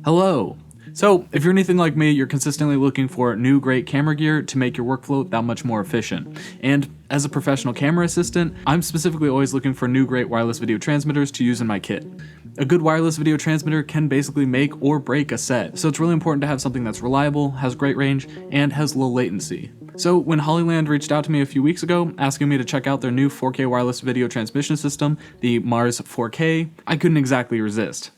Hello! So, if you're anything like me, you're consistently looking for new great camera gear to make your workflow that much more efficient. And as a professional camera assistant, I'm specifically always looking for new great wireless video transmitters to use in my kit. A good wireless video transmitter can basically make or break a set, so it's really important to have something that's reliable, has great range, and has low latency. So when Hollyland reached out to me a few weeks ago, asking me to check out their new 4K wireless video transmission system, the Mars 4K, I couldn't exactly resist.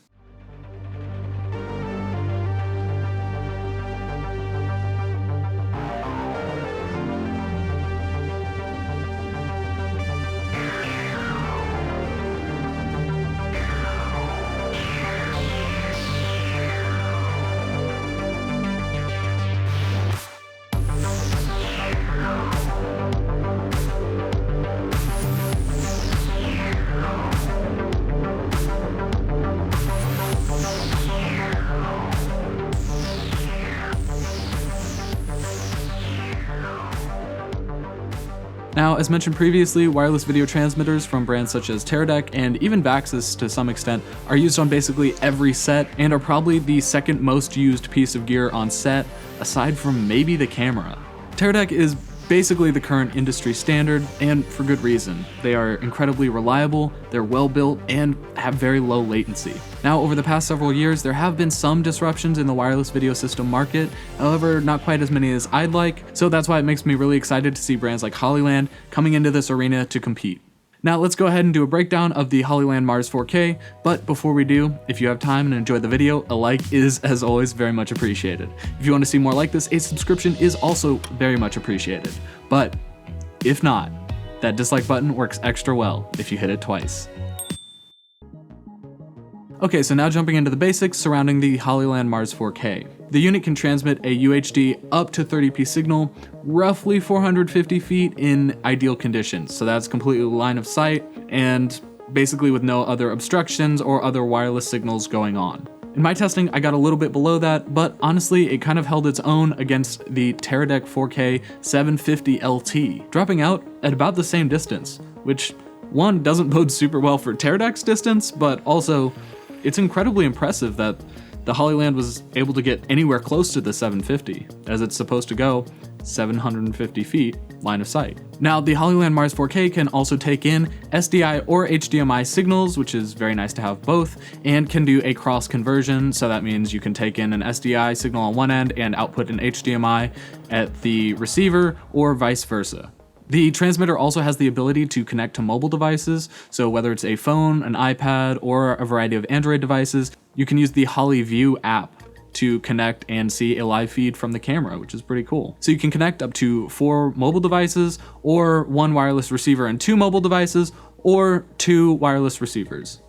Now, as mentioned previously, wireless video transmitters from brands such as Teradek and even Vaxis to some extent are used on basically every set and are probably the second most used piece of gear on set, aside from maybe the camera. Teradek is basically the current industry standard, and for good reason. They are incredibly reliable, they're well built, and have very low latency. Now, over the past several years, there have been some disruptions in the wireless video system market, however, not quite as many as I'd like, so that's why it makes me really excited to see brands like Hollyland coming into this arena to compete. Now let's go ahead and do a breakdown of the Hollyland Mars 4K, but before we do, if you have time and enjoy the video, a like is, as always, very much appreciated. If you want to see more like this, a subscription is also very much appreciated. But if not, that dislike button works extra well if you hit it twice. Okay, so now jumping into the basics surrounding the Hollyland Mars 4K. The unit can transmit a UHD up to 30p signal, roughly 450 feet in ideal conditions. So that's completely line of sight and basically with no other obstructions or other wireless signals going on. In my testing, I got a little bit below that, but honestly, it kind of held its own against the Teradek 4K 750 LT, dropping out at about the same distance, which one, doesn't bode super well for Teradek's distance, but also it's incredibly impressive that the Hollyland was able to get anywhere close to the 750, as it's supposed to go 750 feet line of sight. Now, the Hollyland Mars 4K can also take in SDI or HDMI signals, which is very nice to have both, and can do a cross conversion, so that means you can take in an SDI signal on one end and output an HDMI at the receiver, or vice versa. The transmitter also has the ability to connect to mobile devices, so whether it's a phone, an iPad, or a variety of Android devices, you can use the HollyView app to connect and see a live feed from the camera, which is pretty cool. So you can connect up to 4 mobile devices, or 1 wireless receiver and 2 mobile devices, or 2 wireless receivers.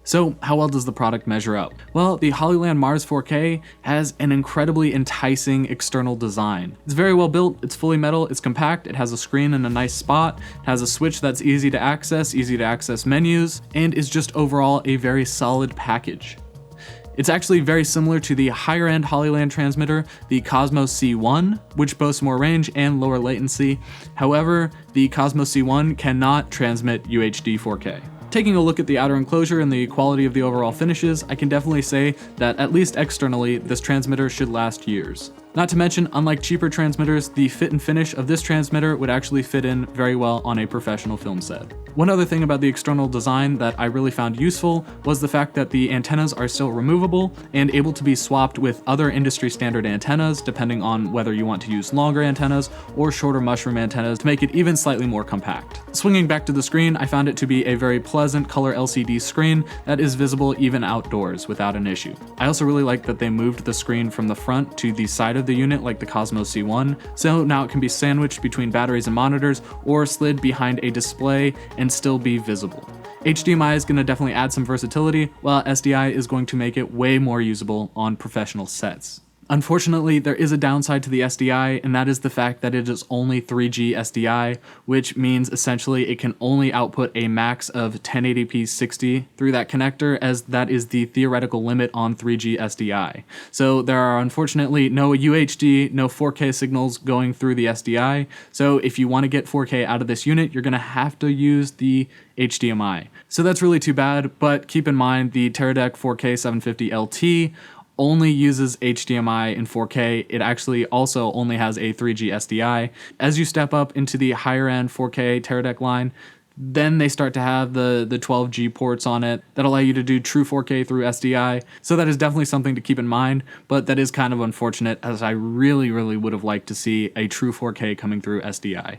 So how well does the product measure up? Well, the Hollyland Mars 4K has an incredibly enticing external design. It's very well built, it's fully metal, it's compact, it has a screen in a nice spot, it has a switch that's easy to access menus, and is just overall a very solid package. It's actually very similar to the higher end Hollyland transmitter, the Cosmos C1, which boasts more range and lower latency. However, the Cosmos C1 cannot transmit UHD 4K. Taking a look at the outer enclosure and the quality of the overall finishes, I can definitely say that at least externally, this transmitter should last years. Not to mention, unlike cheaper transmitters, the fit and finish of this transmitter would actually fit in very well on a professional film set. One other thing about the external design that I really found useful was the fact that the antennas are still removable and able to be swapped with other industry standard antennas, depending on whether you want to use longer antennas or shorter mushroom antennas to make it even slightly more compact. Swinging back to the screen, I found it to be a very pleasant color LCD screen that is visible even outdoors without an issue. I also really like that they moved the screen from the front to the side of the unit like the Cosmos C1, so now it can be sandwiched between batteries and monitors or slid behind a display and still be visible. HDMI is going to definitely add some versatility, while SDI is going to make it way more usable on professional sets. Unfortunately, there is a downside to the SDI, and that is the fact that it is only 3G SDI, which means essentially it can only output a max of 1080p 60 through that connector, as that is the theoretical limit on 3G SDI. So there are unfortunately no UHD, no 4K signals going through the SDI, so if you want to get 4K out of this unit, you're going to have to use the HDMI. So that's really too bad, but keep in mind the Teradek 4K 750 LT only uses HDMI in 4K. It actually also only has a 3G SDI. As you step up into the higher end 4K Teradek line, then they start to have the 12G ports on it that allow you to do true 4K through SDI. So that is definitely something to keep in mind, but that is kind of unfortunate, as I really would have liked to see a true 4K coming through SDI.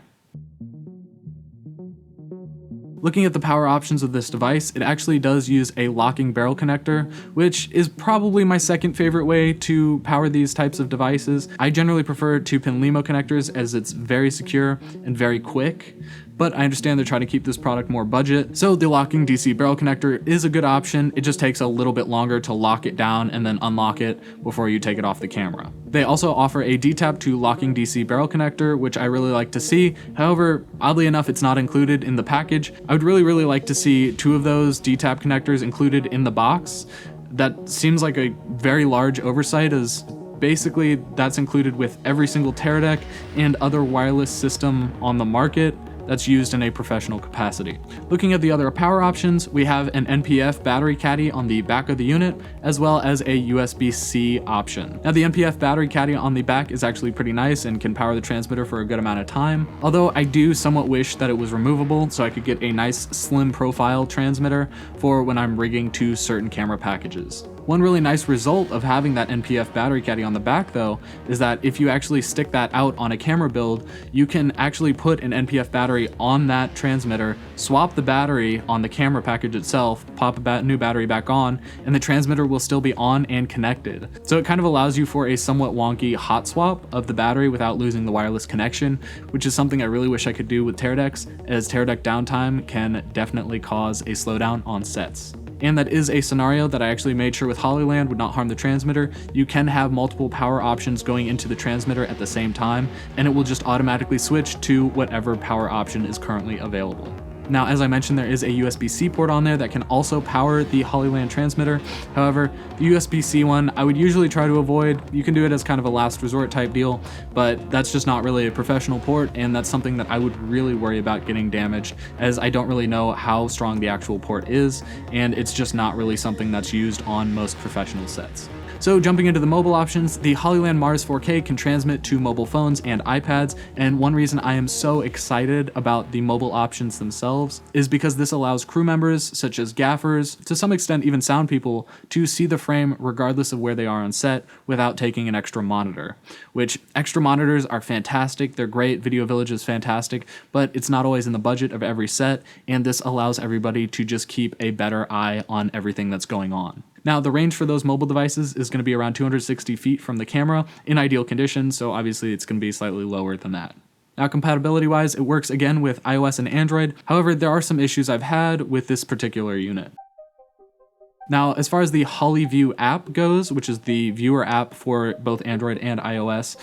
Looking at the power options of this device, it actually does use a locking barrel connector, which is probably my second favorite way to power these types of devices. I generally prefer 2-pin LEMO connectors as it's very secure and very quick, but I understand they're trying to keep this product more budget, so the locking DC barrel connector is a good option. It just takes a little bit longer to lock it down and then unlock it before you take it off the camera. They also offer a D-tap to locking DC barrel connector, which I really like to see. However, oddly enough, it's not included in the package. I would really like to see 2 of those D-tap connectors included in the box. That seems like a very large oversight, as basically that's included with every single Teradek and other wireless system on the market that's used in a professional capacity. Looking at the other power options, we have an NPF battery caddy on the back of the unit, as well as a USB-C option. Now the NPF battery caddy on the back is actually pretty nice and can power the transmitter for a good amount of time, although I do somewhat wish that it was removable so I could get a nice slim profile transmitter for when I'm rigging to certain camera packages. One really nice result of having that NPF battery caddy on the back though, is that if you actually stick that out on a camera build, you can actually put an NPF battery on that transmitter, swap the battery on the camera package itself, pop a new battery back on, and the transmitter will still be on and connected. So it kind of allows you for a somewhat wonky hot swap of the battery without losing the wireless connection, which is something I really wish I could do with Teradeks, as Teradek downtime can definitely cause a slowdown on sets. And that is a scenario that I actually made sure with Hollyland would not harm the transmitter. You can have multiple power options going into the transmitter at the same time, and it will just automatically switch to whatever power option is currently available. Now, as I mentioned, there is a USB-C port on there that can also power the Hollyland transmitter. However, the USB-C one, I would usually try to avoid. You can do it as kind of a last resort type deal, but that's just not really a professional port, and that's something that I would really worry about getting damaged, as I don't really know how strong the actual port is, and it's just not really something that's used on most professional sets. So jumping into the mobile options, the Hollyland Mars 4K can transmit to mobile phones and iPads, and one reason I am so excited about the mobile options themselves is because this allows crew members, such as gaffers, to some extent even sound people, to see the frame regardless of where they are on set without taking an extra monitor, which extra monitors are fantastic, they're great, Video Village is fantastic, but it's not always in the budget of every set, and this allows everybody to just keep a better eye on everything that's going on. Now, the range for those mobile devices is going to be around 260 feet from the camera in ideal conditions, so obviously it's going to be slightly lower than that. Now, compatibility-wise, it works again with iOS and Android. However, there are some issues I've had with this particular unit. Now, as far as the HollyView app goes, which is the viewer app for both Android and iOS,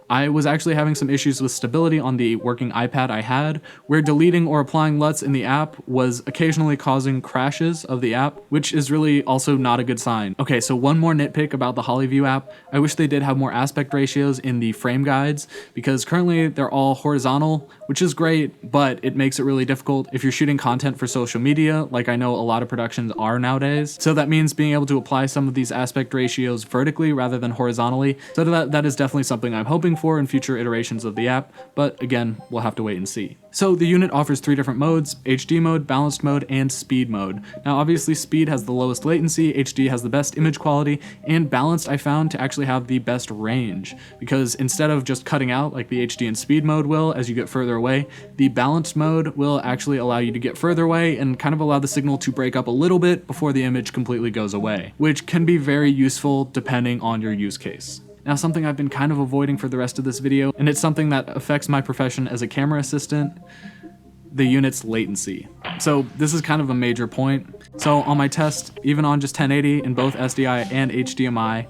I was actually having some issues with stability on the working iPad I had, where deleting or applying LUTs in the app was occasionally causing crashes of the app, which is really also not a good sign. Okay, so one more nitpick about the HollyView app. I wish they did have more aspect ratios in the frame guides, because currently they're all horizontal, which is great, but it makes it really difficult if you're shooting content for social media, like I know a lot of productions are nowadays. So that means being able to apply some of these aspect ratios vertically rather than horizontally. So that is definitely something I'm hoping for in future iterations of the app, but again, we'll have to wait and see. So the unit offers 3 different modes: HD mode, balanced mode, and speed mode. Now obviously speed has the lowest latency, HD has the best image quality, and balanced I found to actually have the best range, because instead of just cutting out like the HD and speed mode will as you get further away, the balanced mode will actually allow you to get further away and kind of allow the signal to break up a little bit before the image completely goes away, which can be very useful depending on your use case. Now, something I've been kind of avoiding for the rest of this video, and it's something that affects my profession as a camera assistant, the unit's latency. So this is kind of a major point. So on my test, even on just 1080 in both SDI and HDMI,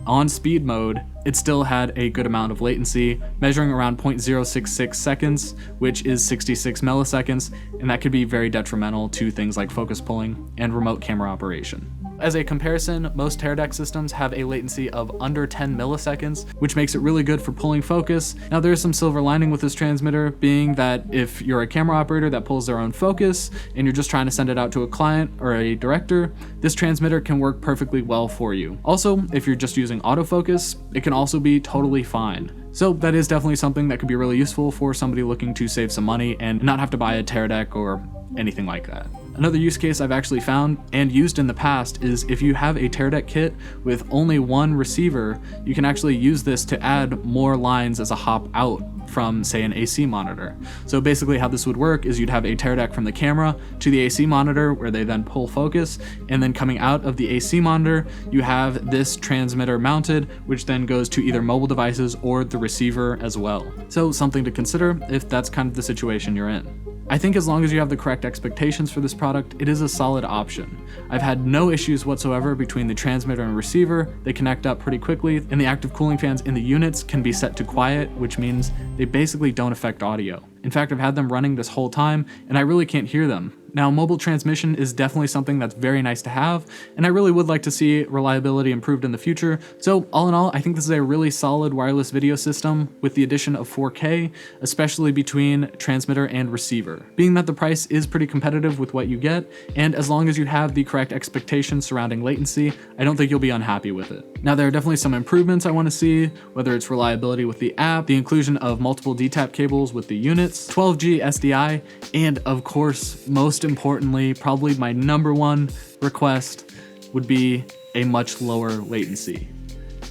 on speed mode, it still had a good amount of latency, measuring around 0.066 seconds, which is 66 milliseconds, and that could be very detrimental to things like focus pulling and remote camera operation. As a comparison, most Teradek systems have a latency of under 10 milliseconds, which makes it really good for pulling focus. Now there is some silver lining with this transmitter, being that if you're a camera operator that pulls their own focus and you're just trying to send it out to a client or a director, this transmitter can work perfectly well for you. Also, if you're just using autofocus, it can also be totally fine. So that is definitely something that could be really useful for somebody looking to save some money and not have to buy a Teradek or anything like that. Another use case I've actually found and used in the past is if you have a Teradek kit with only one receiver, you can actually use this to add more lines as a hop out from, say, an AC monitor. So basically how this would work is you'd have a Teradek from the camera to the AC monitor where they then pull focus, and then coming out of the AC monitor, you have this transmitter mounted, which then goes to either mobile devices or the receiver as well. So something to consider if that's kind of the situation you're in. I think as long as you have the correct expectations for this product, it is a solid option. I've had no issues whatsoever between the transmitter and receiver. They connect up pretty quickly, and the active cooling fans in the units can be set to quiet, which means they basically don't affect audio. In fact, I've had them running this whole time, and I really can't hear them. Now, mobile transmission is definitely something that's very nice to have, and I really would like to see reliability improved in the future. So all in all, I think this is a really solid wireless video system with the addition of 4K, especially between transmitter and receiver. Being that the price is pretty competitive with what you get, and as long as you have the correct expectations surrounding latency, I don't think you'll be unhappy with it. Now, there are definitely some improvements I want to see, whether it's reliability with the app, the inclusion of multiple DTAP cables with the units, 12G SDI, and of course, most importantly, probably my number one request would be a much lower latency.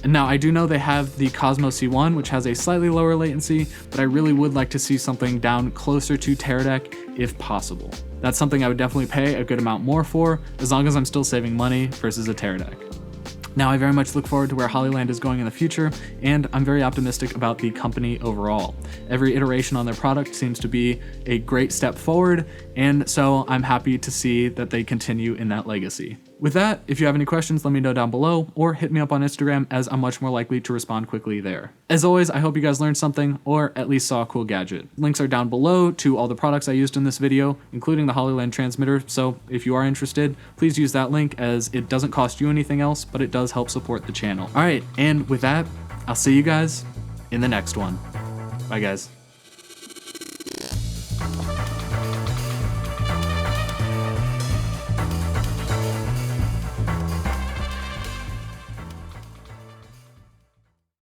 And now I do know they have the Cosmo C1, which has a slightly lower latency, but I really would like to see something down closer to Teradek if possible. That's something I would definitely pay a good amount more for, as long as I'm still saving money versus a Teradek. Now, I very much look forward to where Hollyland is going in the future, and I'm very optimistic about the company overall. Every iteration on their product seems to be a great step forward, and so I'm happy to see that they continue in that legacy. With that, if you have any questions, let me know down below, or hit me up on Instagram, as I'm much more likely to respond quickly there. As always, I hope you guys learned something, or at least saw a cool gadget. Links are down below to all the products I used in this video, including the Hollyland transmitter, so if you are interested, please use that link, as it doesn't cost you anything else, but it does help support the channel. Alright, and with that, I'll see you guys in the next one. Bye guys.